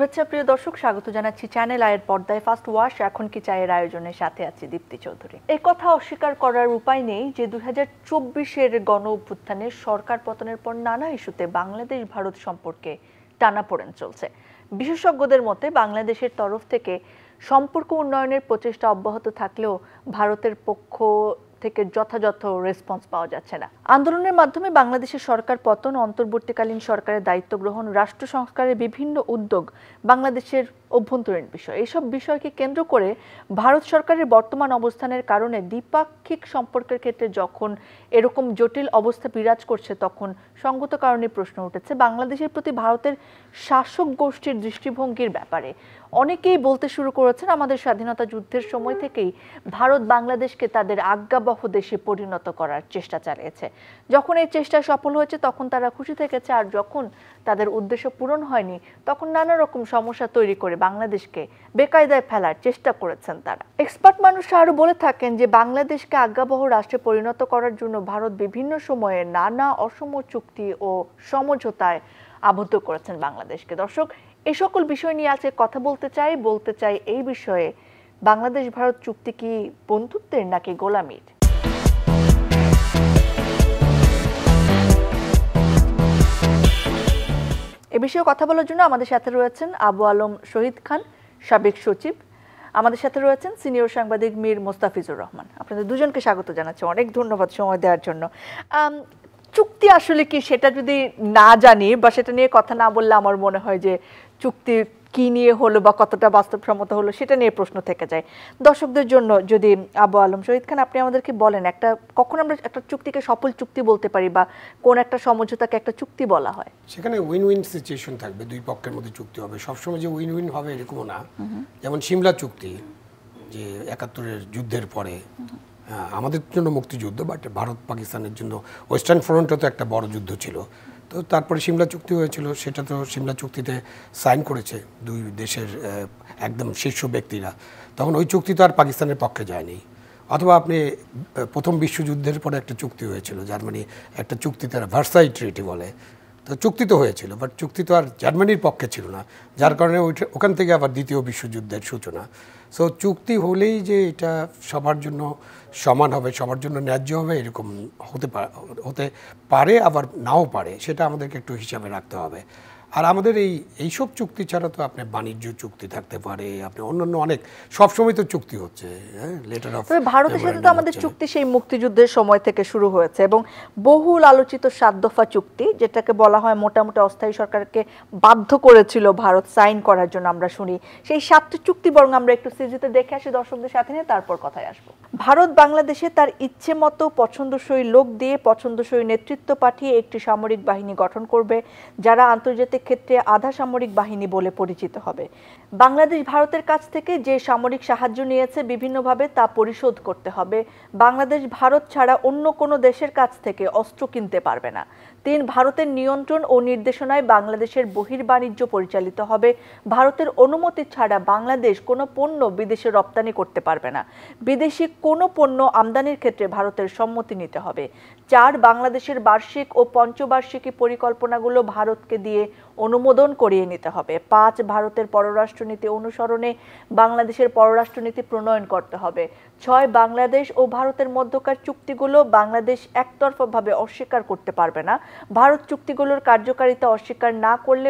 শুভেচ্ছা প্রিয় দর্শক, স্বাগত জানাচ্ছি চ্যানেল আয়ের পর্দায় ফার্স্ট ওয়াশ এখন কি চায়ের আয়োজনের সাথে আছি দীপ্তি চৌধুরী। এই কথা অস্বীকার করার উপায় নেই যে 2024-এর গণ অভ্যুত্থানের সরকার পতনের পর নানা ইস্যুতে বাংলাদেশ ভারত সম্পর্কে টানাপোড়েন চলছে। বিশেষজ্ঞদের মতে বাংলাদেশের তরফ থেকে সম্পর্ক উন্নয়নের প্রচেষ্টা অব্যাহত থাকলেও ভারতের পক্ষ থেকে যথাযথ রেসপন্স পাওয়া যাচ্ছে না। আন্দোলনের মাধ্যমে বাংলাদেশের সরকার পতন, অন্তর্বর্তীকালীন সরকারের দায়িত্ব গ্রহণ, রাষ্ট্র সংস্কারের বিভিন্ন উদ্যোগ বাংলাদেশের অভ্যন্তরীণ বিষয়। এইসব বিষয়কে কেন্দ্র করে ভারত সরকারের বর্তমান অবস্থানের কারণে দ্বিপাক্ষিক সম্পর্কের ক্ষেত্রে যখন এরকম জটিল অবস্থা বিরাজ করছে, তখন সঙ্গত কারণে প্রশ্ন উঠেছে বাংলাদেশের প্রতি ভারতের শাসক গোষ্ঠীর দৃষ্টিভঙ্গির ব্যাপারে। অনেকেই বলতে শুরু করেছেন আমাদের স্বাধীনতা যুদ্ধের সময় থেকেই ভারত বাংলাদেশকে তাদের আজ্ঞাবহ দেশে পরিণত করার চেষ্টা চালিয়েছে। যখন এই চেষ্টা সফল হয়েছে তখন তারা খুশি থেকেছে, আর যখন তাদের উদ্দেশ্য পূরণ হয়নি তখন নানা রকম সমস্যা তৈরি করে বাংলাদেশকে বেকায়দায় ফেলার চেষ্টা করেছেন তারা। এক্সপার্ট মানুষরা আরো বলে থাকেন যে বাংলাদেশকে আজ্ঞাবহ রাষ্ট্রে পরিণত করার জন্য ভারত বিভিন্ন সময়ে নানা অসম চুক্তি ও সমঝোতায় আবদ্ধ করেছেন বাংলাদেশকে। দর্শক, এই সকল বিষয় নিয়ে আজকে কথা বলতে চাই এই বিষয়ে বাংলাদেশ ভারত চুক্তি কি বন্ধুত্বের নাকি গোলামির? এ বিষয়ে কথা বলার জন্য আমাদের সাথে রয়েছেন আবু আলম শহীদ খান, সাবেক সচিব। আমাদের সাথে রয়েছেন সিনিয়র সাংবাদিক মীর মোস্তাফিজুর রহমান। আপনাদের দুজনকে স্বাগত জানাচ্ছি, অনেক ধন্যবাদ সময় দেওয়ার জন্য। চুক্তি আসলে কি সেটা যদি না জানি বা সেটা নিয়ে কথা না বললে আমার মনে হয় যে চুক্তি কি নিয়ে হলো বা কতটা বাস্তবসম্মত হলো সেটা নিয়ে প্রশ্ন থেকে যায়। দর্শকদের জন্য যদি আবু আলম শহীদ খান আপনি আমাদেরকে বলেন, কখন আমরা একটা চুক্তিকে সফল চুক্তি বলতে পারি বা কোন একটা সমঝোতাকে একটা চুক্তি বলা হয়? সেখানে উইন উইন সিচুয়েশন থাকবে, দুই পক্ষের মধ্যে চুক্তি হবে। সবসময় যে উইন উইন হবে এরকমও না। যেমন সিমলা চুক্তি, যে 71-এর যুদ্ধের পরে আমাদের জন্য মুক্তিযুদ্ধ, বাট ভারত পাকিস্তানের জন্য ওয়েস্টার্ন ফ্রন্টও তো একটা বড় যুদ্ধ ছিল। তো তারপরে সিমলা চুক্তি হয়েছিল, সেটা তো সিমলা চুক্তিতে সাইন করেছে দুই দেশের একদম শীর্ষ ব্যক্তিরা। তখন ওই চুক্তি তো আর পাকিস্তানের পক্ষে যায়নি। অথবা আপনি প্রথম বিশ্বযুদ্ধের পরে একটা চুক্তি হয়েছিল, জার্মানি একটা চুক্তি, তারা ভার্সাই ট্রিটি বলে। তো চুক্তি তো হয়েছিল, বাট চুক্তি তো আর জার্মানির পক্ষে ছিল না, যার কারণে ওখান থেকে আবার দ্বিতীয় বিশ্বযুদ্ধের সূচনা। সো চুক্তি হলেই যে এটা সবার জন্য সমান হবে, সবার জন্য ন্যায্য হবে, এরকম হতে পারে আবার নাও পারে, সেটা আমাদেরকে একটু হিসাবে রাখতে হবে। আর আমাদের এইসব চুক্তি ছাড়া তো আপনার বাণিজ্য চুক্তি থাকতে পারে, আপনি অন্যান্য অনেক সবসময় তো চুক্তি হচ্ছে। লেটার অফ ভারতের সাথে তো আমাদের চুক্তি সেই মুক্তিযুদ্ধের সময় থেকে শুরু হয়েছে এবং বহুল আলোচিত 7 দফা চুক্তি, যেটাকে বলা হয় মোটামুটি অস্থায়ী সরকারকে বাধ্য করেছিল ভারত সাইন করার জন্য আমরা শুনি। সেই 7টি চুক্তি বরং আমরা একটু সিরিজে দেখে আসি দর্শকদের সাথে নিয়ে, তারপর কথায় আসবো। ভারত বাংলাদেশে তার ইচ্ছে মতো পছন্দসই লোক দিয়ে পছন্দসই নেতৃত্ব পাঠিয়ে একটি সামরিক বাহিনী গঠন করবে, যারা আন্তর্জাতিক ক্ষেত্রে আধা সামরিক বাহিনী বলে পরিচিত হবে। বাংলাদেশ ভারতের কাছ থেকে যে সামরিক সাহায্য নিয়েছে বিভিন্নভাবে তা পরিশোধ করতে হবে। বাংলাদেশ ভারত ছাড়া অন্য কোনো দেশের কাছ থেকে অস্ত্র কিনতে পারবে না। 3, ভারতের নিয়ন্ত্রণ ও নির্দেশনায় বাংলাদেশের বহির্বাণিজ্য পরিচালিত হবে। ভারতের অনুমতি ছাড়া বাংলাদেশ কোনো পণ্য বিদেশে রপ্তানি করতে পারবে না। বিদেশি কোনো পণ্য আমদানির ক্ষেত্রে ভারতের সম্মতি নিতে হবে। 4, বাংলাদেশের বার্ষিক ও পঞ্চবার্ষিকী পরিকল্পনাগুলো ভারতকে দিয়ে অনুমোদন করিয়ে নিতে হবে। 5, ভারতের পররাষ্ট্রনীতি অনুসরণে বাংলাদেশের পররাষ্ট্রনীতি প্রণয়ন করতে হবে। 6, বাংলাদেশ ও ভারতের মধ্যকার চুক্তিগুলো বাংলাদেশ একতরফাভাবে অস্বীকার করতে পারবে না। ভারত চুক্তিগুলোর কার্যকারিতা অস্বীকার না করলে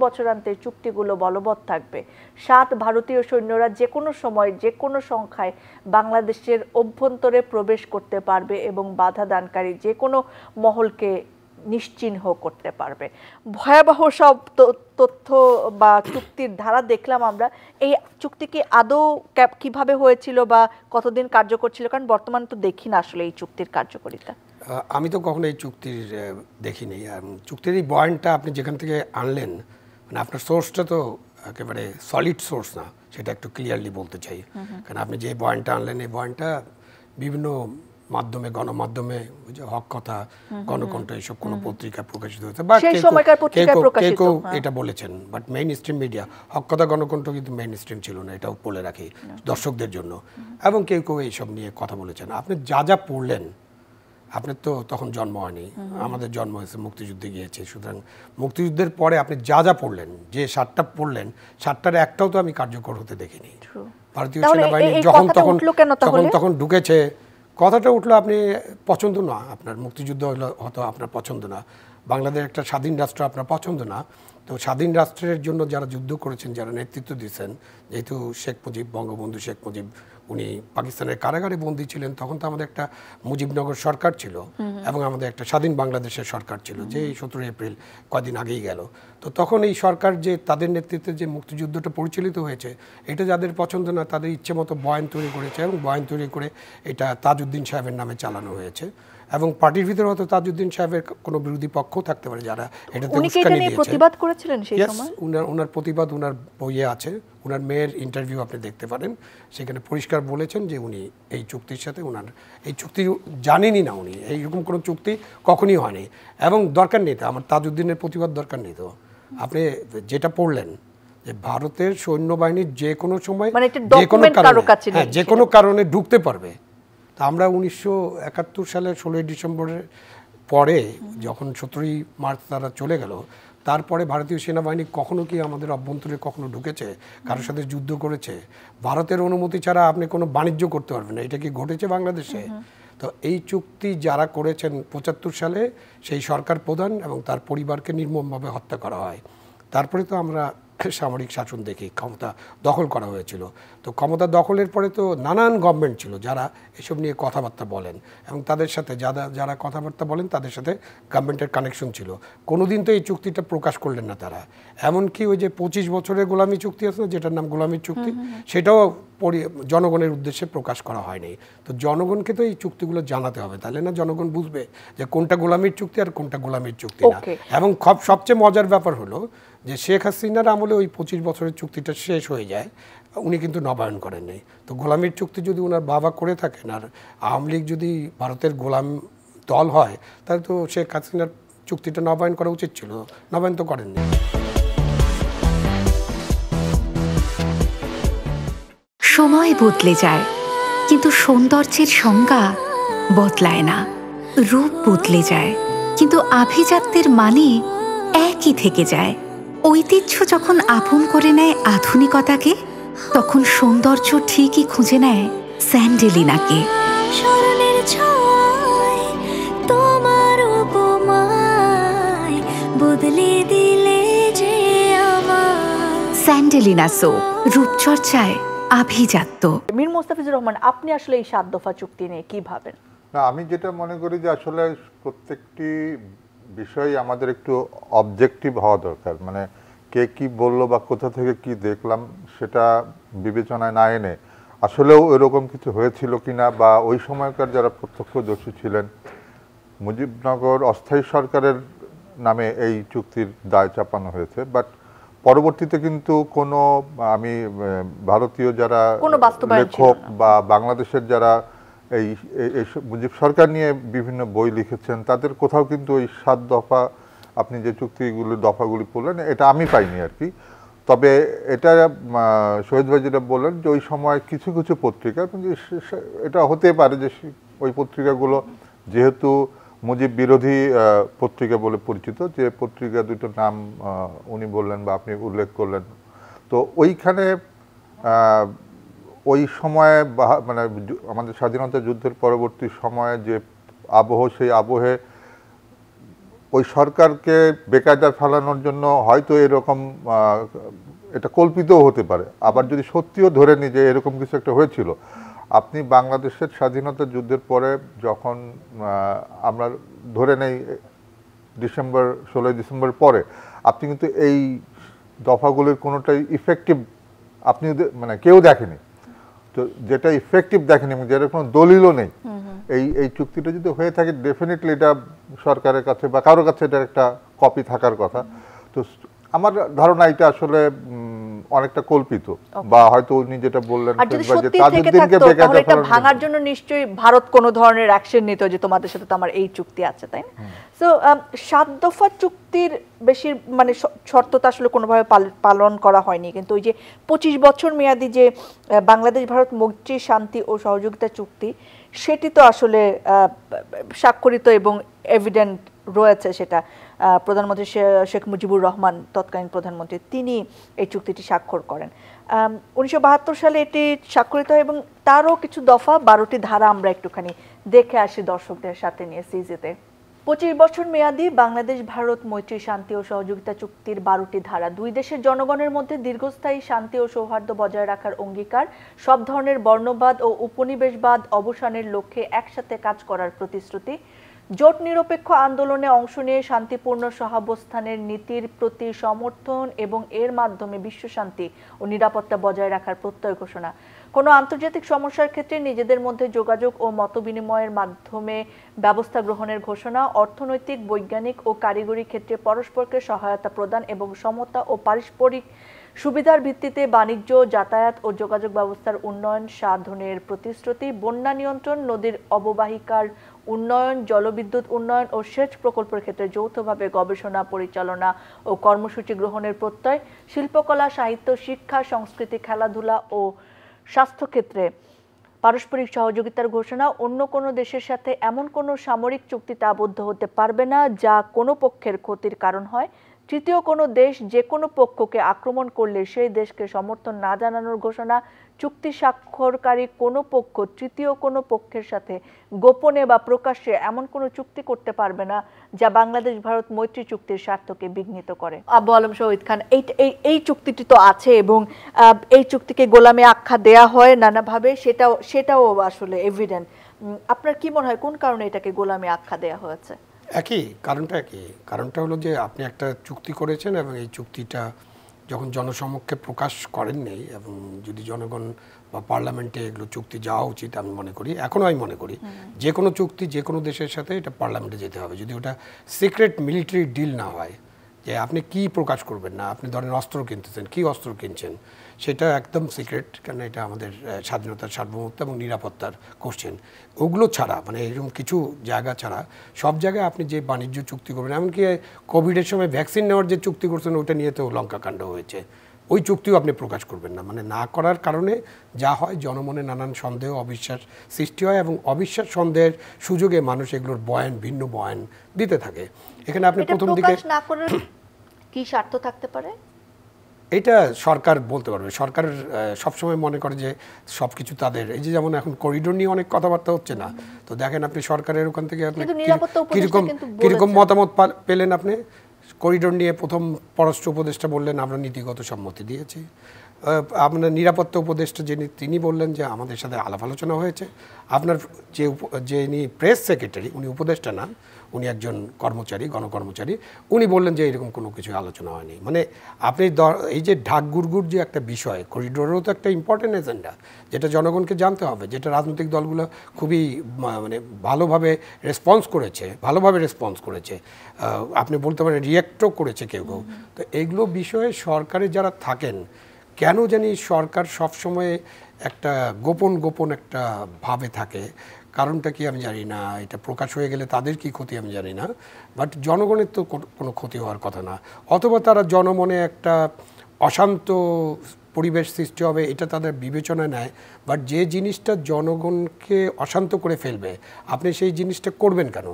বছরান্তে চুক্তিগুলো বলবৎ থাকবে। 7, ভারতীয় সৈন্যরা যে কোনো সময় যে কোনো সংখ্যায় বাংলাদেশের অভ্যন্তরে প্রবেশ করতে পারবে এবং বাধা দানকারী যে কোনো মহলকে নিশ্চিহ্ন করতে পারবে। ভয়াবহ সব তথ্য বা চুক্তির ধারা দেখলাম আমরা। এই চুক্তি কি আদৌ কিভাবে হয়েছিল বা কতদিন কার্যকর ছিল? কারণ বর্তমানে তো দেখি না আসলে এই চুক্তির কার্যকারিতা। আমি তো কখনো এই চুক্তির দেখিনি। চুক্তির এই বয়ানটা আপনি যেখান থেকে আনলেন, মানে আপনার সোর্সটা তো একেবারে সলিড সোর্স না, সেটা একটু ক্লিয়ারলি বলতে চাই। কারণ আপনি যে বয়ানটা আনলেন, এই বয়ানটা বিভিন্ন মাধ্যমে, গণমাধ্যমে, হক কথা, গণকণ্ঠ, এইসব কোনো পত্রিকা প্রকাশিত হয়েছে, বা কেউ এটা বলেছেন, বাট মেইন স্ট্রিম মিডিয়া, হক কথা, গণকণ্ঠ কিন্তু মেইন স্ট্রিম ছিল না, এটাও বলে রাখি দর্শকদের জন্য। এবং কেউ এইসব নিয়ে কথা বলেছেন। আপনি যা পড়লেন, আপনার তো তখন জন্ম হয়নি, আমাদের জন্ম হয়েছে, মুক্তিযুদ্ধে গিয়েছে। সুতরাং মুক্তিযুদ্ধের পরে আপনি যা যা পড়লেন, যে 7টা পড়লেন, 7টার একটাও তো আমি কার্যকর হতে দেখিনি। ভারতীয় সেনাবাহিনী যখন ঢুকেছে, কথাটা উঠলো আপনি পছন্দ না, আপনার মুক্তিযুদ্ধ হলো হয়তো আপনার পছন্দ না, বাংলাদেশ একটা স্বাধীন রাষ্ট্র আপনার পছন্দ না। তো স্বাধীন রাষ্ট্রের জন্য যারা যুদ্ধ করেছেন, যারা নেতৃত্ব দিয়েছেন, যেহেতু শেখ মুজিব, বঙ্গবন্ধু শেখ মুজিব, উনি পাকিস্তানের কারাগারে বন্দী ছিলেন, তখন তো আমাদের একটা মুজিবনগর সরকার ছিল এবং আমাদের একটা স্বাধীন বাংলাদেশের সরকার ছিল, যে 17 এপ্রিল কয়দিন আগেই গেল। তো তখন এই সরকার যে তাদের নেতৃত্বে যে মুক্তিযুদ্ধটা পরিচালিত হয়েছে, এটা যাদের পছন্দ না, তাদের ইচ্ছে মতো বয়ান তৈরি করেছে এবং বয়ান তৈরি করে এটা তাজউদ্দিন সাহেবের নামে চালানো হয়েছে। এবং পার্টির ভিতরে হয়তো তাজউদ্দিন সাহেবের কোনো বিরোধী পক্ষও থাকতে পারে যারা এটাতে উস্কানি দিয়েছে। প্রতিবাদ করেছিলেন সেই সময়? ওনার প্রতিবাদ ওনার বইয়ে আছে, ওনার মেয়ের ইন্টারভিউ আপনি দেখতে পারেন, সেখানে পরিষ্কার বলেছেন যে উনি এই চুক্তির সাথে ওনার এই চুক্তি জানেনই না, উনি এইরকম কোনো চুক্তি কখনই হয়নি এবং দরকার নেই তো, আমার তাজউদ্দিনের প্রতিবাদ দরকার নেই তো। আপনি যেটা পড়লেন যে ভারতের সৈন্যবাহিনীর যে কোনো সময় যে কোনো কারণে ঢুকতে পারবে। তা আমরা 1971 সালের 16ই ডিসেম্বরের পরে যখন 17ই মার্চ তারা চলে গেল, তারপরে ভারতীয় সেনাবাহিনী কখনো কি আমাদের অভ্যন্তরে কখনো ঢুকেছে, কারোর সাথে যুদ্ধ করেছে? ভারতের অনুমতি ছাড়া আপনি কোনো বাণিজ্য করতে পারবেন না। এটা কি ঘটেছে বাংলাদেশে? তো এই চুক্তি যারা করেছেন 75 সালে, সেই সরকার প্রধান এবং তার পরিবারকে নির্মমভাবে হত্যা করা হয়। তারপরে তো আমরা সামরিক শাসন দেখি, ক্ষমতা দখল করা হয়েছিল। তো ক্ষমতা দখলের পরে তো নানান গভর্নমেন্ট ছিল যারা এসব নিয়ে কথাবার্তা বলেন এবং তাদের সাথে যারা কথাবার্তা বলেন তাদের সাথে গভর্নমেন্টের কানেকশন ছিল। কোনোদিন তো এই চুক্তিটা প্রকাশ করলেন না তারা। এমনকি ওই যে 25 বছরের গোলামি চুক্তি আছে না, যেটার নাম গোলামির চুক্তি, সেটাও জনগণের উদ্দেশ্যে প্রকাশ করা হয়নি। তো জনগণকে তো এই চুক্তিগুলো জানাতে হবে, তাহলে না জনগণ বুঝবে যে কোনটা গোলামির চুক্তি আর কোনটা গোলামির চুক্তি না। এবং সবচেয়ে মজার ব্যাপার হলো যে শেখ হাসিনার আমলে ওই 25 বছরের চুক্তিটা শেষ হয়ে যায়, উনি কিন্তু নবায়ন করেননি। তো গোলামির চুক্তি যদি ওনার বাবা করে থাকেন আর আওয়ামী লীগ যদি ভারতের গোলাম দল হয়, তাহলে তো শেখ হাসিনার চুক্তিটা নবায়ন করা উচিত ছিল, নবায়ন তো করেননি। সময় বদলে যায়, কিন্তু সৌন্দর্যের সংজ্ঞা বদলায় না। রূপ বদলে যায়, কিন্তু আভিজাত্যের মানে একই থেকে যায়। ঐতিহ্য যখন আপন করে নেয় আধুনিকতাকে, তখন সৌন্দর্য ঠিকই খুঁজে নেয় স্যান্ডেলিনাকে। স্মরণের ছোঁয়ায় তোমার উপমায় বদলে দিলে যে আমার। স্যান্ডেলিনা সো, রূপচর্চায় আভিজাত্য। মীর মোস্তাফিজুর রহমান, আপনি আসলে এই 7 দফা চুক্তি নিয়ে কি ভাবেন? না, আমি যেটা মনে করি যে আসলে প্রত্যেকটি বিষয় আমাদের একটু অবজেক্টিভ হওয়া দরকার। মানে কে কি বললো বা কোথা থেকে কি দেখলাম সেটা বিবেচনায় না এনে আসলেও এরকম কিছু হয়েছিল কিনা, বা ওই সময়কার যারা প্রত্যক্ষদর্শী ছিলেন, মুজিবনগর অস্থায়ী সরকারের নামে এই চুক্তির দায় চাপানো হয়েছে। বাট পরবর্তীতে কিন্তু কোনো আমি ভারতীয় যারা লেখক বা বাংলাদেশের যারা এই মুজিব সরকার নিয়ে বিভিন্ন বই লিখেছেন, তাদের কোথাও কিন্তু ওই 7 দফা আপনি যে চুক্তিগুলো দফাগুলি পড়লেন, এটা আমি পাইনি আর কি। তবে এটা শহীদ ভাই যেটা বললেন যে ওই সময় কিছু কিছু পত্রিকা, এটা হতে পারে যে ওই পত্রিকাগুলো যেহেতু মুজিব বিরোধী পত্রিকা বলে পরিচিত, যে পত্রিকা দুটোর নাম উনি বললেন বা আপনি উল্লেখ করলেন, তো ওইখানে ওই সময়ে মানে আমাদের স্বাধীনতা যুদ্ধের পরবর্তী সময়ে যে আবহ, সেই আবহে ওই সরকারকে বেকায়দায় ফেলানোর জন্য হয়তো এরকম এটা কল্পিতও হতে পারে। আবার যদি সত্যিও ধরে নিই যে এরকম কিছু একটা হয়েছিল, আপনি বাংলাদেশের স্বাধীনতা যুদ্ধের পরে যখন আমরা ধরে নেই 16ই ডিসেম্বর পরে, আপনি কিন্তু এই দফাগুলির কোনোটাই ইফেক্টিভ আপনি মানে কেউ দেখেনি। তো যেটা ইফেক্টিভ দেখেনি এবং যেটা কোনো দলিলও নেই, এই চুক্তিটা যদি হয়ে থাকে ডেফিনেটলি এটা সরকারের কাছে বা কারোর কাছে এটা একটা কপি থাকার কথা। তো আমার ধারণা এটা আসলে অনেকটা কল্পিত, বা হয়তো উনি যেটা বললেন এটা ভাঙার জন্য নিশ্চয়ই ভারত কোনো ধরনের অ্যাকশন নিত যে তোমাদের সাথে তো আমার এই চুক্তি আছে, তাই না? সো 7 দফা চুক্তির বেশি মানে শর্তটা আসলে কোনোভাবে পালন করা হয়নি, কিন্তু ওই যে 25 বছর মেয়াদী যে বাংলাদেশ ভারত মৈত্রী শান্তি ও সহযোগিতা চুক্তি, সেটি তো আসলে স্বাক্ষরিত এবং এভিডেন্ট রয়েছে, সেটা প্রধানমন্ত্রী শেখ মুজিবুর রহমান তৎকালীন প্রধানমন্ত্রী তিনি এই চুক্তিটি স্বাক্ষর করেন 1972 সালে। এটি স্বাক্ষরিত হয় এবং তারও কিছু দফা 12টি ধারা আমরা একটুখানি দেখে আসি দর্শকদের সাথে নিয়ে সিজিতে। 25 বছর মেয়াদী বাংলাদেশ ভারত মৈত্রী শান্তি ও সহযোগিতা চুক্তির 12টি ধারা দুই দেশের জনগণের মধ্যে দীর্ঘস্থায়ী শান্তি ও সৌহার্দ্য বজায় রাখার অঙ্গীকার, সব ধরনের বর্ণবাদ ও উপনিবেশবাদ অবসানের লক্ষ্যে একসাথে কাজ করার প্রতিশ্রুতি, জোট নিরপেক্ষ আন্দোলনে অংশ নিয়ে শান্তিপূর্ণ সহাবস্থানের নীতির প্রতি সমর্থন এবং এর মাধ্যমে বিশ্বশান্তি ও নিরাপত্তা বজায় রাখার প্রত্যয় ঘোষণা, কোনো আন্তর্জাতিক সমস্যার ক্ষেত্রে নিজেদের মধ্যে যোগাযোগ ও মতবিনিময়ের মাধ্যমে ব্যবস্থা গ্রহণের ঘোষণা, অর্থনৈতিক, বৈজ্ঞানিক ও কারিগরি ক্ষেত্রে পরস্পরকে সহায়তা প্রদান এবং সমতা ও পারস্পরিক সুবিধার ভিত্তিতে বাণিজ্য, যাতায়াত ও যোগাযোগ ব্যবস্থার উন্নয়ন সাধনের প্রতিশ্রুতি, বন্যা নিয়ন্ত্রণ, নদীর অববাহিকার উন্নয়ন, জলবিদ্যুৎ উন্নয়ন ও সেচ প্রকল্পের ক্ষেত্রে যৌথভাবে গবেষণা, পরিচালনা ও কর্মসূচি গ্রহণের প্রত্যয়, শিল্পকলা, সাহিত্য, শিক্ষা, সংস্কৃতি, খেলাধুলা ও স্বাস্থ্য ক্ষেত্রে পারস্পরিক সহযোগিতার ঘোষণা, অন্য কোনো দেশের সাথে এমন কোনো সামরিক চুক্তিতে আবদ্ধ হতে পারবে না যা কোনো পক্ষের ক্ষতির কারণ হয়, তৃতীয় কোনো দেশ যে কোনো পক্ষকে আক্রমণ করলে সেই দেশকে সমর্থন না জানানোর ঘোষণা, চুক্তি স্বাক্ষরকারী কোনো পক্ষ তৃতীয় কোনো পক্ষের সাথে গোপনে বা প্রকাশ্যে এমন কোনো চুক্তি করতে পারবে না যা বাংলাদেশ ভারত মৈত্রী চুক্তির স্বার্থকে বিঘ্নিত করে। আবু আলম শহীদ খান, এই চুক্তিটি তো আছে এবং এই চুক্তিকে গোলামি আখ্যা দেয়া হয় নানাভাবে, সেটাও আসলে এভিডেন্ট। আপনার কি মনে হয় কোন কারণে এটাকে গোলামি আখ্যা দেয়া হয়েছে? কারণটা হলো যে আপনি একটা চুক্তি করেছেন এবং এই চুক্তিটা যখন জনসমক্ষে প্রকাশ করেননি এবং যদি জনগণ বা পার্লামেন্টে এগুলো চুক্তি যাওয়া উচিত আমি মনে করি, এখনও আমি মনে করি যে কোনো চুক্তি যে কোনো দেশের সাথে এটা পার্লামেন্টে যেতে হবে, যদি ওটা সিক্রেট মিলিটারি ডিল না হয়, যে আপনি কি প্রকাশ করবেন না, আপনি ধরেন অস্ত্র কিনতেছেন, কি অস্ত্র কিনছেন সেটা একদম সিক্রেট, কারণ এটা আমাদের স্বাধীনতার, সার্বভৌমত্ব এবং নিরাপত্তার কোশ্চেন। ওগুলো ছাড়া মানে এরকম কিছু জায়গা ছাড়া সব জায়গায় আপনি যে বাণিজ্য চুক্তি করবেন, এমনকি কোভিডের সময় ভ্যাকসিন নেওয়ার যে চুক্তি করছেন ওটা নিয়ে তো লঙ্কাকাণ্ড হয়েছে, ওই চুক্তিও আপনি প্রকাশ করবেন না। মানে না করার কারণে যা হয় জনমনে নানান সন্দেহ, অবিশ্বাস সৃষ্টি হয় এবং অবিশ্বাস সন্দেহের সুযোগে মানুষ এগুলোর বয়ান, ভিন্ন বয়ান দিতে থাকে। এখানে আপনি প্রথম দিকে না করার কি স্বার্থ থাকতে পারে এটা সরকার বলতে পারবে। সরকার সবসময় মনে করে যে সব কিছু তাদের, এই যে যেমন এখন করিডোর নিয়ে অনেক কথাবার্তা হচ্ছে না, তো দেখেন আপনি সরকারের ওখান থেকে আপনি কিরকম মতামত পেলেন। আপনি করিডোর নিয়ে প্রথম পররাষ্ট্র উপদেষ্টা বললেন আমরা নীতিগত সম্মতি দিয়েছি, আপনার নিরাপত্তা উপদেষ্টা তিনি বললেন যে আমাদের সাথে আলাপ আলোচনা হয়েছে, আপনার যিনি প্রেস সেক্রেটারি উনি উপদেষ্টা না, উনি একজন কর্মচারী, গণকর্মচারী, উনি বললেন যে এরকম কোনো কিছু আলোচনা হয়নি। মানে আপনি এই যে ঢাক গুড়গুড় যে একটা বিষয়, করিডোরেরও তো একটা ইম্পর্টেন্ট এজেন্ডা যেটা জনগণকে জানতে হবে, যেটা রাজনৈতিক দলগুলো খুবই মানে ভালোভাবে রেসপন্স করেছে, আপনি বলতে পারেন রিঅ্যাক্টও করেছে কেউ কেউ। তো এইগুলো বিষয়ে সরকারে যারা থাকেন, কেন জানি সরকার সবসময় একটা গোপন একটা ভাবে থাকে, কারণটা কি আমি জানি না, এটা প্রকাশ হয়ে গেলে তাদের কি ক্ষতি আমি জানি না, বাট জনগণের তো কোনো ক্ষতি হওয়ার কথা না, অথবা তারা জনমনে একটা অশান্ত পরিবেশ সৃষ্টি হবে এটা তাদের বিবেচনায় নেয়, বাট যে জিনিসটা জনগণকে অশান্ত করে ফেলবে আপনি সেই জিনিসটা করবেন কেন?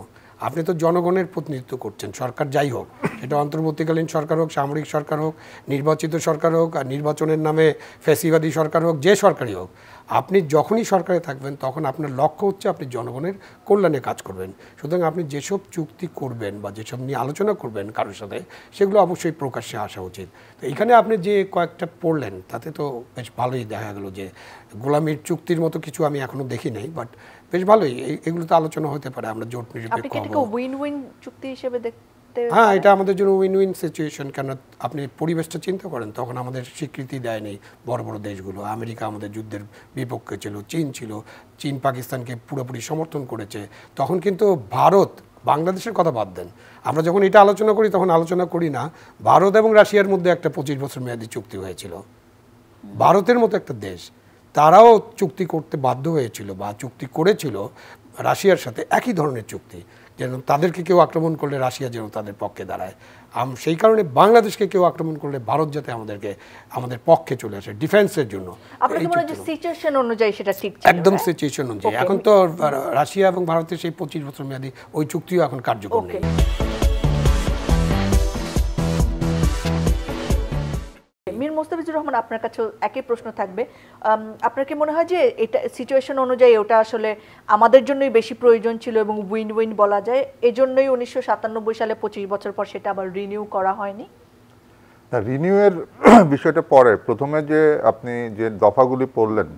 আপনি তো জনগণের প্রতিনিধিত্ব করছেন, সরকার যাই হোক, এটা অন্তর্বর্তীকালীন সরকার হোক, সামরিক সরকার হোক, নির্বাচিত সরকার হোক, আর নির্বাচনের নামে ফ্যাসিবাদী সরকার হোক, যে সরকারই হোক, আপনি যখনই সরকারে থাকবেন তখন আপনার লক্ষ্য হচ্ছে আপনি জনগণের কল্যাণে কাজ করবেন। সুতরাং আপনি যেসব চুক্তি করবেন বা যেসব নিয়ে আলোচনা করবেন কারোর সাথে, সেগুলো অবশ্যই প্রকাশ্যে আসা উচিত। তো এখানে আপনি যে কয়েকটা পড়লেন তাতে তো বেশ ভালোই দেখা গেল যে গোলামির চুক্তির মতো কিছু আমি এখনো দেখি নাই, বাট বেশ ভালোই এগুলো তো আলোচনা হতে পারে। আমরা জোট নিরপেক্ষ উইন-উইন চুক্তি হিসেবে দেখতে, হ্যাঁ, এটা আমাদের জন্য উইন-উইন সিচুয়েশন। কেন আপনি পরিবেশটা চিন্তা করেন, তখন আমাদের স্বীকৃতি দেয়নি বড় বড় দেশগুলো, আমেরিকা আমাদের যুদ্ধের বিপক্ষে ছিল, চীন পাকিস্তানকে পুরোপুরি সমর্থন করেছে, তখন কিন্তু ভারত, বাংলাদেশের কথা বাদ দেন, আমরা যখন এটা আলোচনা করি তখন আলোচনা করি না ভারত এবং রাশিয়ার মধ্যে একটা 25 বছর মেয়াদী চুক্তি হয়েছিল, ভারতের মতো একটা দেশ তারাও চুক্তি করতে বাধ্য হয়েছিল বা চুক্তি করেছিল রাশিয়ার সাথে, একই ধরনের চুক্তি, যেন তাদেরকে কেউ আক্রমণ করলে রাশিয়া যেন তাদের পক্ষে দাঁড়ায়। সেই কারণে বাংলাদেশকে কেউ আক্রমণ করলে ভারত যাতে আমাদের পক্ষে চলে আসে ডিফেন্সের জন্য। আপনার কি মনে হয় যে সিচুয়েশন অনুযায়ী সেটা ঠিক ছিল? একদম সিচুয়েশন অনুযায়ী। এখন তো রাশিয়া এবং ভারতের সেই 25 বছর মেয়াদী ওই চুক্তিও এখন কার্যকর নেই। মীর মোস্তাফিজুর রহমান, আপনার কাছে একই প্রশ্ন থাকবে। আপনার কি মনে হয় যে এটা সিচুয়েশন অনুযায়ী ওটা আসলে আমাদের জন্যই বেশি প্রয়োজন ছিল এবং উইন উইন বলা যায়, এজন্যই 1997 সালে 25 বছর পর সেটা আবার রিনিউ করা হয়নি? রিনিউয়ের বিষয়টা পরে, প্রথমে যে আপনি যে দফাগুলি পড়লেন,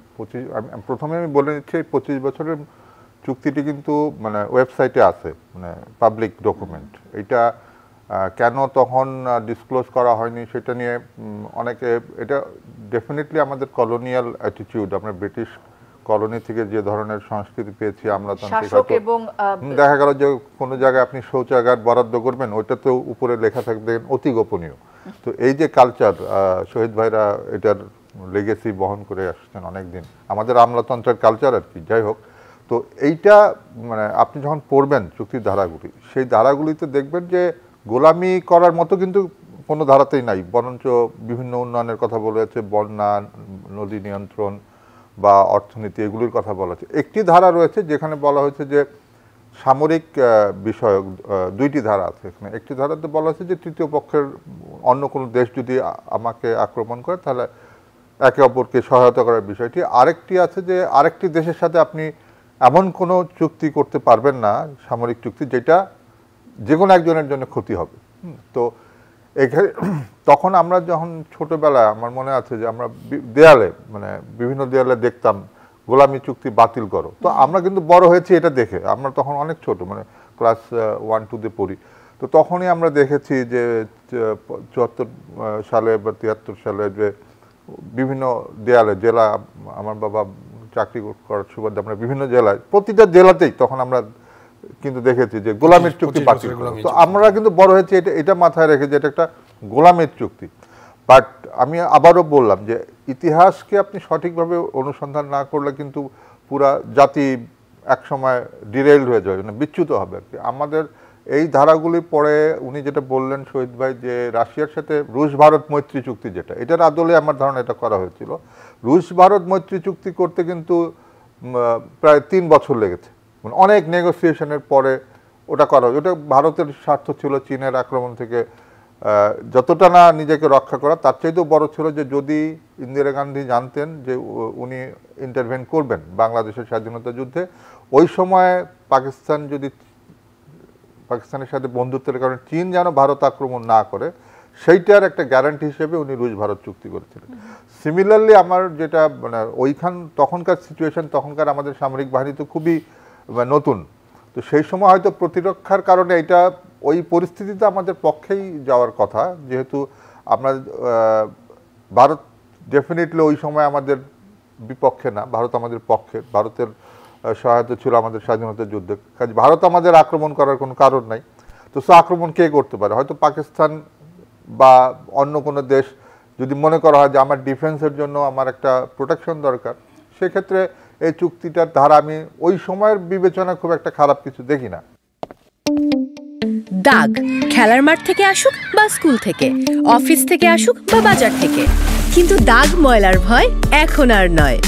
প্রথমে আমি বলে নিচ্ছি 25 বছরের চুক্তিটি কিন্তু মানে ওয়েবসাইটে আছে, মানে পাবলিক ডকুমেন্ট। এটা কেন তখন ডিসক্লোজ করা হয়নি সেটা নিয়ে অনেকে, এটা ডেফিনেটলি আমাদের কলোনিয়াল অ্যাটিটিউড, আমরা ব্রিটিশ কলোনি থেকে যে ধরনের সংস্কৃতি পেয়েছি আমরা, দেখা গেল যে কোনো জায়গায় আপনি শৌচাগার বরাদ্দ করবেন, ওইটাতেও উপরে লেখা থাকবে অতি গোপনীয়। তো এই যে কালচার, শহীদ ভাইরা এটার লেগেসি বহন করে আসছেন অনেকদিন, আমাদের আমলাতন্ত্রের কালচার আর কি। যাই হোক, তো এইটা মানে আপনি যখন পড়বেন চুক্তির ধারাগুলি, সেই ধারাগুলিতে দেখবেন যে গোলামি করার মতো কিন্তু কোনো ধারাতেই নাই, বরঞ্চ বিভিন্ন উন্নয়নের কথা বলেছে, বন্যা, নদী নিয়ন্ত্রণ বা অর্থনীতি, এগুলির কথা বলা হয়েছে। একটি ধারা রয়েছে যেখানে বলা হয়েছে যে সামরিক বিষয়ক, দুইটি ধারা আছে এখানে। একটি ধারাতে বলা হয়েছে যে তৃতীয় পক্ষের অন্য কোনো দেশ যদি আমাকে আক্রমণ করে তাহলে একে অপরকে সহায়তা করার বিষয়টি। আরেকটি আছে যে আরেকটি দেশের সাথে আপনি এমন কোনো চুক্তি করতে পারবেন না, সামরিক চুক্তি, যেটা যে কোনো একজনের জন্য ক্ষতি হবে। তো এখানে তখন আমরা যখন ছোটবেলায়, আমার মনে আছে যে আমরা দেয়ালে, মানে বিভিন্ন দেয়ালে দেখতাম গোলামি চুক্তি বাতিল করো। তো আমরা কিন্তু বড় হয়েছি এটা দেখে, আমরা তখন অনেক ছোট, মানে ক্লাস 1-2-তে পড়ি। তো তখনই আমরা দেখেছি যে 74 সালে বা 73 সালে যে বিভিন্ন দেয়ালে, জেলা, আমার বাবা চাকরি করার সুবাদে আমরা বিভিন্ন জেলায়, প্রতিটা জেলাতেই তখন আমরা কিন্তু দেখেছি যে গোলামের চুক্তি বাতিল। তো আমরা কিন্তু বড় হয়েছি এটা মাথায় রেখে যে এটা একটা গোলামের চুক্তি। বাট আমি আবারও বললাম যে ইতিহাসকে আপনি সঠিকভাবে অনুসন্ধান না করলে কিন্তু পুরা জাতি একসময় ডিরেইলড হয়ে যাবে, মানে বিচ্যুত হবে আর কি। আমাদের এই ধারাগুলি পরে উনি যেটা বললেন শহীদ ভাই, যে রাশিয়ার সাথে রুশ ভারত মৈত্রী চুক্তি, যেটা এটার আদলে আমার ধারণা এটা করা হয়েছিল। রুশ ভারত মৈত্রী চুক্তি করতে কিন্তু প্রায় 3 বছর লেগেছে, মানে অনেক নেগোসিয়েশনের পরে ওটা করা। ওটা ভারতের স্বার্থ ছিল চীনের আক্রমণ থেকে যতটা না নিজেকে রক্ষা করা, তার চাইতেও বড় ছিল যে যদি ইন্দিরা গান্ধী জানতেন যে উনি ইন্টারভেন করবেন বাংলাদেশের স্বাধীনতা যুদ্ধে, ওই সময় পাকিস্তানের সাথে বন্ধুত্বের কারণে চীন যেন ভারত আক্রমণ না করে, সেইটার একটা গ্যারান্টি হিসেবে উনি রুশ ভারত চুক্তি করেছিলেন। সিমিলারলি আমার যেটা মানে তখনকার সিচুয়েশন, তখনকার আমাদের সামরিক বাহিনী তো খুবই নতুন, তো সেই সময় হয়তো প্রতিরক্ষার কারণে এটা ওই পরিস্থিতিতে আমাদের পক্ষেই যাওয়ার কথা, যেহেতু আমরা ভারত ডেফিনেটলি ওই সময় আমাদের বিপক্ষে না, ভারত আমাদের পক্ষে। ভারতের সহায়তা ছিল আমাদের স্বাধীনতা যুদ্ধে, কাজে ভারত আমাদের আক্রমণ করার কোনো কারণ নাই। তো সে আক্রমণ কে করতে পারে? হয়তো পাকিস্তান বা অন্য কোনো দেশ যদি মনে করা হয় যে আমার ডিফেন্সের জন্য আমার একটা প্রোটেকশন দরকার, সেক্ষেত্রে এই চুক্তিটার ধারা আমি ওই সময়ের বিবেচনা খুব একটা খারাপ কিছু দেখি না। দাগ খেলার মাঠ থেকে আসুক বা স্কুল থেকে, অফিস থেকে আসুক বা বাজার থেকে, কিন্তু দাগ ময়লার ভয় এখন আর নয়।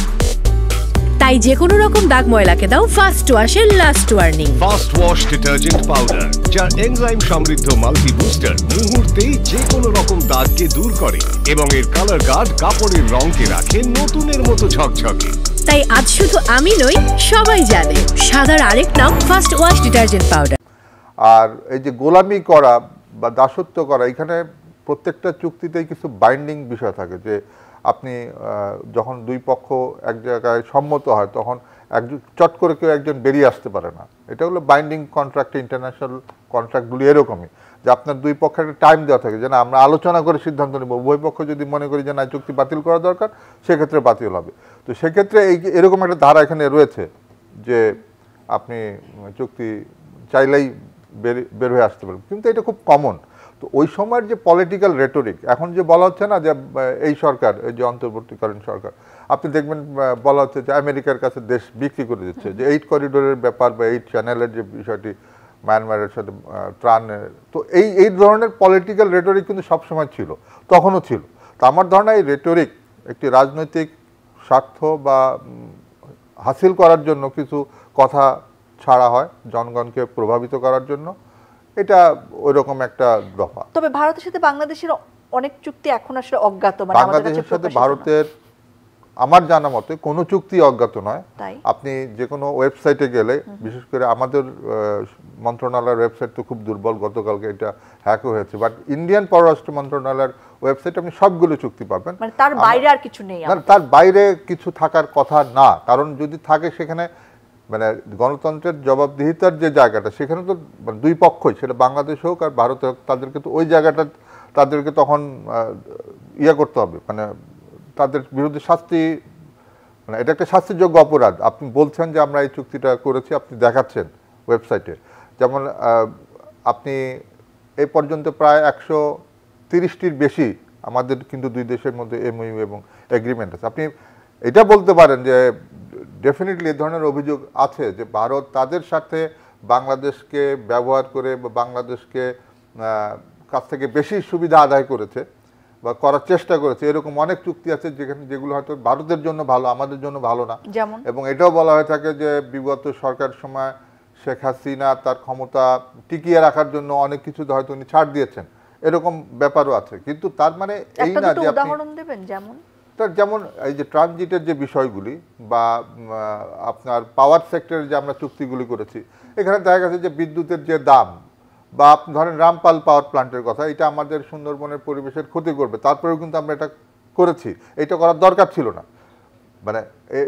তাই যে কোনো রকম দাগ ময়লাকে দাও ফার্স্ট ওয়াশের last warning. First wash detergent powder, যার এনজাইম সমৃদ্ধ মাল্টি বুস্টার মুহূর্তেই যে কোনো রকম দাগকে দূর করে এবং এর কালার গার্ড কাপড়ের রঙকে রাখে নতুনের মতো ঝকঝকে। তাই আজ শুধু আমি নই, সবাই জানে সাদার আরেক নাম ফার্স্ট ওয়াশ ডিটারজেন্ট পাউডার। আর এই যে গোলামি করা বা দাসত্ব করা, এখানে প্রত্যেকটা চুক্তিতেই কিছু বাইন্ডিং বিষয় থাকে, যে আপনি যখন দুই পক্ষ এক জায়গায় সম্মত হয় তখন চট করে কেউ একজন বেরিয়ে আসতে পারে না। এটা হলো বাইন্ডিং কন্ট্রাক্ট, ইন্টারন্যাশনাল কন্ট্রাক্টগুলি এরকমই, যে আপনার দুই পক্ষের একটা টাইম দেওয়া থাকে, যে না আমরা আলোচনা করে সিদ্ধান্ত নেব। উভয় পক্ষ যদি মনে করি যে না চুক্তি বাতিল করা দরকার, সেক্ষেত্রে বাতিল হবে। তো সেক্ষেত্রে এরকম একটা ধারা এখানে রয়েছে যে আপনি চুক্তি চাইলেই বের হয়ে আসতে পারবেন, কিন্তু এটা খুব কমন। তো ওই সময়ের যে পলিটিক্যাল রেটোরিক, এখন যে বলা হচ্ছে না যে এই সরকার, এই যে অন্তর্বর্তীকালীন সরকার, আপনি দেখবেন বলা হচ্ছে যে আমেরিকার কাছে দেশ বিক্রি করে দিচ্ছে, যে 8 করিডোরের ব্যাপার বা 8 চ্যানেলের যে বিষয়টি মায়ানমারের সাথে ত্রাণের, তো এই ধরনের পলিটিক্যাল রেটরিক কিন্তু সবসময় ছিল, তখনও ছিল। তো আমার ধারণা এই রেটরিক একটি রাজনৈতিক স্বার্থ বা হাসিল করার জন্য কিছু কথা ছাড়া হয় জনগণকে প্রভাবিত করার জন্য, এটা ওইরকম একটা দফা। তবে ভারতের সাথে বাংলাদেশের অনেক চুক্তি এখন আসলে অজ্ঞাত, মানে আমাদের কাছে বাংলাদেশের সাথে প্রকাশিত না। ভারতের আমার জানা মতে কোনো চুক্তি অজ্ঞাত নয়। তাই? আপনি যে কোনো ওয়েবসাইটে গেলে, বিশেষ করে আমাদের মন্ত্রণালয়ের ওয়েবসাইট তো খুব দুর্বল, গতকালকে এটা হ্যাকও হয়েছে, বাট ইন্ডিয়ান পররাষ্ট্র মন্ত্রণালয়ের ওয়েবসাইটে আপনি সবগুলো চুক্তি পাবেন। মানে তার বাইরে আর কিছু নেই? না, তার বাইরে কিছু থাকার কথা না, কারণ যদি থাকে সেখানে মানে গণতন্ত্রের জবাবদিহিতার যে জায়গাটা, সেখানে তো দুই পক্ষই, সেটা বাংলাদেশ হোক আর ভারত হোক, তাদেরকে তো ওই জায়গাটা তাদেরকে তখন ইয়ে করতে হবে, মানে তাদের বিরুদ্ধে শাস্তি, মানে এটা একটা শাস্তিযোগ্য অপরাধ। আপনি বলছেন যে আমরা এই চুক্তিটা করেছি, আপনি দেখাচ্ছেন ওয়েবসাইটে, যেমন আপনি এই পর্যন্ত প্রায় 130টির বেশি আমাদের কিন্তু দুই দেশের মধ্যে এমওইউ এবং এগ্রিমেন্ট আছে। আপনি এটা বলতে পারেন যে ডেফিনেটলি এ ধরনের অভিযোগ আছে যে ভারত তাদের সাথে বাংলাদেশকে ব্যবহার করে বা বাংলাদেশকে কাছ থেকে বেশি সুবিধা আদায় করেছে বা করার চেষ্টা করেছে। এরকম অনেক চুক্তি আছে যেগুলো হয়তো ভারতের জন্য ভালো, আমাদের জন্য ভালো না। যেমন, এবং এটাও বলা হয়ে থাকে যে বিগত সরকার সময় শেখ হাসিনা তার ক্ষমতা টিকিয়ে রাখার জন্য অনেক কিছু হয়তো উনি ছাড় দিয়েছেন, এরকম ব্যাপারও আছে। কিন্তু তার মানে এই না যে উদাহরণ দেবেন, যেমন এই যে ট্রানজিটের যে বিষয়গুলি বা আপনার পাওয়ার সেক্টরের যে আমরা চুক্তিগুলি করেছি, এখানে দেখা গেছে যে বিদ্যুতের যে দাম, বা আপনি ধরেন রামপাল পাওয়ার প্ল্যান্টের কথা, এটা আমাদের সুন্দরবনের পরিবেশের ক্ষতি করবে, তারপরেও কিন্তু আমরা এটা করেছি। এটা করার দরকার ছিল না, মানে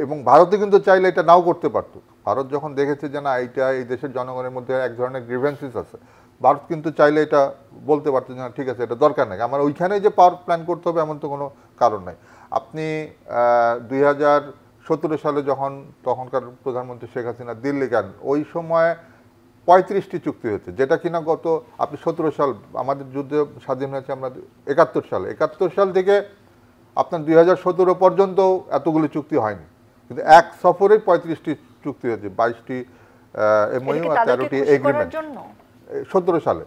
এবং ভারতে কিন্তু চাইলে এটা নাও করতে পারতো। ভারত যখন দেখেছে যে না এইটা এই দেশের জনগণের মধ্যে এক ধরনের গ্রিভেন্সেস আছে, ভারত কিন্তু চাইলে এটা বলতে পারতো যে না ঠিক আছে, এটা দরকার নেই, আমার ওইখানে যে পাওয়ার প্ল্যান করতে হবে এমন তো কোনো কারণ নাই। আপনি 2017 সালে যখন তখনকার প্রধানমন্ত্রী শেখ হাসিনা দিল্লি যান, ওই সময় 35টি চুক্তি হয়েছে, যেটা কিনা গত আপনি 17 সাল আমাদের যুদ্ধ স্বাধীন হয়েছে আমরা 71 সাল থেকে আপনার 2017 পর্যন্ত এতগুলি চুক্তি হয়নি, কিন্তু এক সফরে 35টি চুক্তি হয়েছে, 22টি এমওইউ আর 13টি এগ্রিমেন্ট 17 সালে।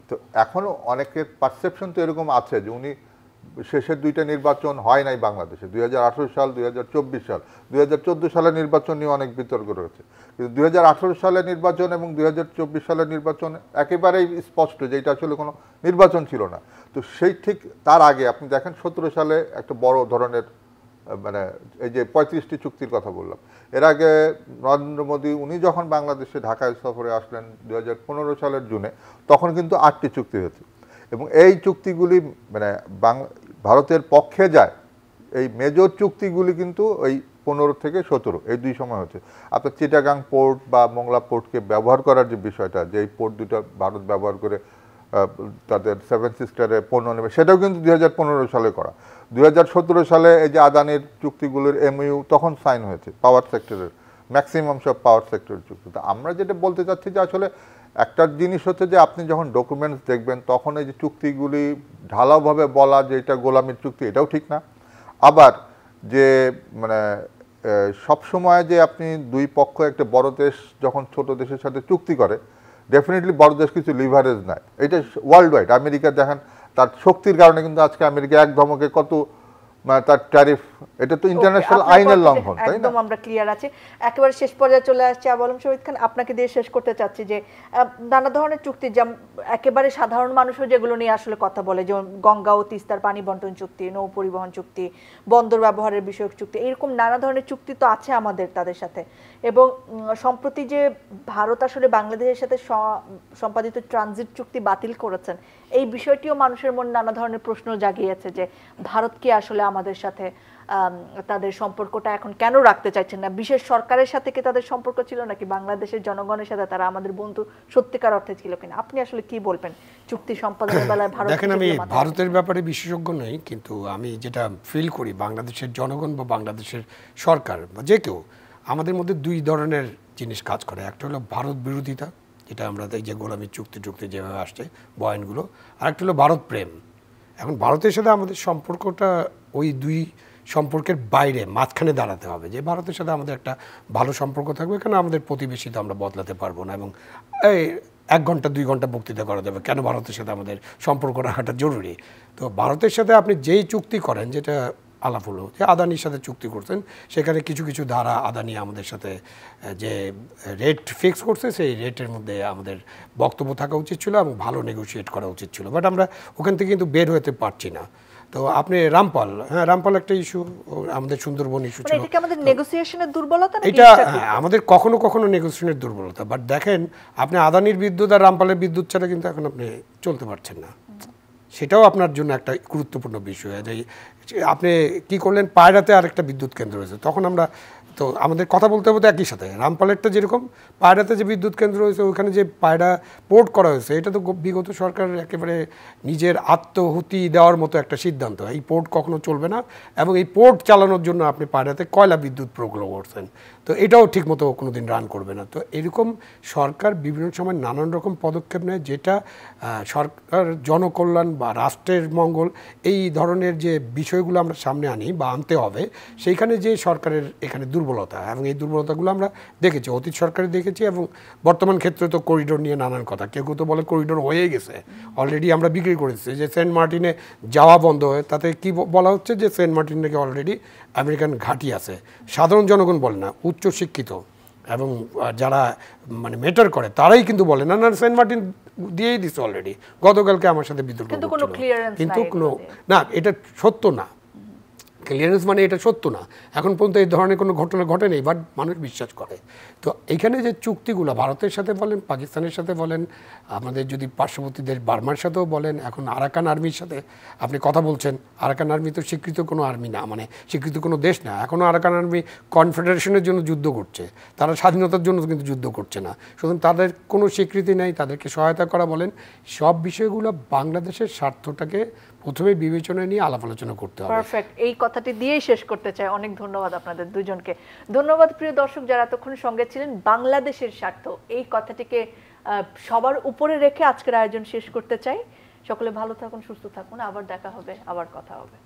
তো এখনো অনেকের পারসেপশন তো এরকম আছে যে উনি শেষের দুইটা নির্বাচন হয় নাই বাংলাদেশে, 2018 সাল 2024 সাল, 2014 সালের নির্বাচন নিয়ে অনেক বিতর্ক রয়েছে, কিন্তু 2018 সালের নির্বাচন এবং 2024 সালের নির্বাচন একেবারেই স্পষ্ট যে এটা আসলে কোনো নির্বাচন ছিল না। তো সেই ঠিক তার আগে আপনি দেখেন 17 সালে একটা বড় ধরনের মানে এই যে 35টি চুক্তির কথা বললাম, এর আগে নরেন্দ্র মোদী উনি যখন বাংলাদেশে ঢাকায় সফরে আসলেন 2015 সালের জুনে, তখন কিন্তু 8টি চুক্তি হয়েছে, এবং এই চুক্তিগুলি মানে ভারতের পক্ষে যায়। এই মেজর চুক্তিগুলি কিন্তু ওই 15 থেকে 17 এই দুই সময় হচ্ছে। আপনার চিটাগাং পোর্ট বা মোংলা পোর্টকে ব্যবহার করার যে বিষয়টা, যে এই পোর্ট দুটো ভারত ব্যবহার করে তাদের 7 সিস্টারে পণ্য নেবে, সেটাও কিন্তু 2015 সালে করা। 2017 সালে এই যে আদানির চুক্তিগুলোর এমইউ তখন সাইন হয়েছে, পাওয়ার সেক্টরের ম্যাক্সিমাম সব পাওয়ার সেক্টরের চুক্তি। তো আমরা যেটা বলতে চাচ্ছি যে আসলে একটা জিনিস হচ্ছে যে আপনি যখন ডকুমেন্টস দেখবেন তখন এই যে চুক্তিগুলি ঢালাওভাবে বলা যে এটা গোলামির চুক্তি, এটাও ঠিক না। আবার যে মানে সবসময় যে আপনি দুই পক্ষ একটা বড় দেশ যখন ছোট দেশের সাথে চুক্তি করে, ডেফিনেটলি বড় দেশ কিছু লিভারেজ নেয়, এটা ওয়ার্ল্ড ওয়াইড। আমেরিকা দেখেন তার শক্তির কারণে কিন্তু আজকে আমেরিকা এক ধমকে কত তার ট্যারিফ, এটা তো ইন্টারন্যাশনাল আইনের লঙ্ঘন, তাই না? একদম আমরা ক্লিয়ার আছি। একেবারে শেষ পর্যায়ে চলে আসছে আবলম শহীদ খান, আপনাকে দিয়ে শেষ করতে চাচ্ছি যে নানা ধরনের চুক্তি যেমন একেবারে সাধারণ মানুষও যেগুলো নিয়ে আসলে কথা বলে, যেমন গঙ্গা ও তিস্তার পানি বন্টন চুক্তি, নৌ পরিবহন চুক্তি, বন্দর ব্যবহারের বিষয়ক চুক্তি, এরকম নানা ধরনের চুক্তি তো আছে আমাদের তাদের সাথে। এবং সম্প্রতি যে ভারত আসলে বাংলাদেশের সাথে সম্পাদিত ট্রানজিট চুক্তি বাতিল করেছেন, এই বিষয়টিও মানুষের মনে নানা ধরনের প্রশ্ন জাগিয়েছে যে ভারত কি আসলে আমাদের সাথে তাদের সম্পর্কটা এখন কেন রাখতে চাইছেন না? বিশেষ সরকারের সাথে কি তাদের সম্পর্ক ছিল, নাকি বাংলাদেশের জনগণের সাথে তারা আমাদের বন্ধু সত্যিকার অর্থে ছিল কিনা? আপনি আসলে কি বলবেন চুক্তি সম্পাদনের বেলায়? ভারত, দেখেন আমি ভারতের ব্যাপারে বিশেষজ্ঞ নই, কিন্তু আমি যেটা ফিল করি বাংলাদেশের জনগণ বা বাংলাদেশের সরকার বা যে কেউ, আমাদের মধ্যে দুই ধরনের জিনিস কাজ করে। একটা হলো ভারত বিরোধিতা, যেটা আমরা এই যে গোলামির চুক্তি যেভাবে আসছে বয়ানগুলো, আর একটা হলো ভারত প্রেম। এখন ভারতের সাথে আমাদের সম্পর্কটা ওই দুই সম্পর্কের বাইরে মাঝখানে দাঁড়াতে হবে, যে ভারতের সাথে আমাদের একটা ভালো সম্পর্ক থাকবে, এখানে আমাদের প্রতিবেশী তো আমরা বদলাতে পারবো না, এবং এই 1 ঘন্টা 2 ঘন্টা বক্তৃতা করা যাবে কেন ভারতের সাথে আমাদের সম্পর্ক রাখাটা জরুরি। তো ভারতের সাথে আপনি যেই চুক্তি করেন, যেটা আলাপ হলো যে আদানির সাথে চুক্তি করছেন, সেখানে কিছু কিছু ধারা আদানি আমাদের সাথে যে রেট ফিক্স করছে সেই রেটের মধ্যে আমাদের বক্তব্য থাকা উচিত ছিল এবং ভালো নেগোশিয়েট করা উচিত ছিল, বাট আমরা ওখান থেকে কিন্তু বের হতে পারছি না। তো আপনি রামপাল, হ্যাঁ রামপাল একটা ইস্যু, আমাদের সুন্দরবন ইস্যু ছিল, এটা কি আমাদের নেগোসিয়েশনের দুর্বলতা নাকি এটা আমাদের কখনো কখনো নেগোসিয়েশনের দুর্বলতা। বাট দেখেন আপনি আদানির বিদ্যুৎ আর রামপালের বিদ্যুৎ ছাড়া কিন্তু এখন আপনি চলতে পারছেন না, সেটাও আপনার জন্য একটা গুরুত্বপূর্ণ বিষয়। যে আপনি কি করলেন, পায়রাতে আরেকটা বিদ্যুৎ কেন্দ্র হয়েছে, তখন আমরা তো আমাদের কথা বলতে বলতে একই সাথে রামপালেরটা যেরকম, পায়রাতে যে বিদ্যুৎ কেন্দ্র হয়েছে ওখানে যে পায়রা পোর্ট করা হয়েছে, এটা তো বিগত সরকারের একেবারে নিজের আত্মহুতি দেওয়ার মতো একটা সিদ্ধান্ত। এই পোর্ট কখনো চলবে না, এবং এই পোর্ট চালানোর জন্য আপনি পায়রাতে কয়লা বিদ্যুৎ প্রকল্প করছেন, তো এটাও ঠিকমতো কোনো দিন রান করবে না। তো এরকম সরকার বিভিন্ন সময় নানান রকম পদক্ষেপ নেয়, যেটা সরকার জনকল্যাণ বা রাষ্ট্রের মঙ্গল এই ধরনের যে বিষয়গুলো আমরা সামনে আনি বা আনতে হবে, সেইখানে যে সরকারের এখানে দুর্বলতা, এবং এই দুর্বলতাগুলো আমরা দেখেছি, অতীত সরকারে দেখেছি, এবং বর্তমান ক্ষেত্রে তো করিডোর নিয়ে নানান কথা, কেউ কেউ তো বলে করিডোর হয়ে গেছে অলরেডি, আমরা বিক্রি করেছি। যে সেন্ট মার্টিনে যাওয়া বন্ধ হয়, তাতে কি বলা হচ্ছে যে সেন্ট মার্টিন থেকে অলরেডি আমেরিকান ঘাঁটি আছে। সাধারণ জনগণ বলে না, উচ্চশিক্ষিত এবং যারা মানে মেটার করে তারাই কিন্তু বলে না, না সেন্ট মার্টিন দিয়েই দিচ্ছে অলরেডি, গতকালকে আমার সাথে বিতর্ক কিন্তু কোনো না, এটা সত্য না। ক্লিয়ারেন্স মানে এটা সত্য না, এখন পর্যন্ত এই ধরনের কোনো ঘটনা ঘটে নেই, বাট মানুষ বিশ্বাস করে। তো এইখানে যে চুক্তিগুলো ভারতের সাথে বলেন, পাকিস্তানের সাথে বলেন, আমাদের যদি পার্শ্ববর্তী দেশ বার্মার সাথেও বলেন, এখন আরাকান আর্মির সাথে আপনি কথা বলছেন, আরাকান আর্মি তো স্বীকৃত কোনো আর্মি না, মানে স্বীকৃত কোনো দেশ না, এখনও আরাকান আর্মি কনফেডারেশনের জন্য যুদ্ধ করছে, তারা স্বাধীনতার জন্য কিন্তু যুদ্ধ করছে না, সুতরাং তাদের কোনো স্বীকৃতি নেই, তাদেরকে সহায়তা করা বলেন, সব বিষয়গুলো বাংলাদেশের স্বার্থটাকে প্রথমে বিবেচনায় নিয়ে আলাপ আলোচনা করতে হবে। পারফেক্ট, এই কথাটি দিয়েই শেষ করতে চাই। অনেক ধন্যবাদ আপনাদের দুজনকে। ধন্যবাদ প্রিয় দর্শক যারা এতক্ষণ সঙ্গে ছিলেন। বাংলাদেশের স্বার্থ এই কথাটিকে সবার উপরে রেখে আজকের আয়োজন শেষ করতে চাই। সকলে ভালো থাকুন, সুস্থ থাকুন, আবার দেখা হবে, আবার কথা হবে।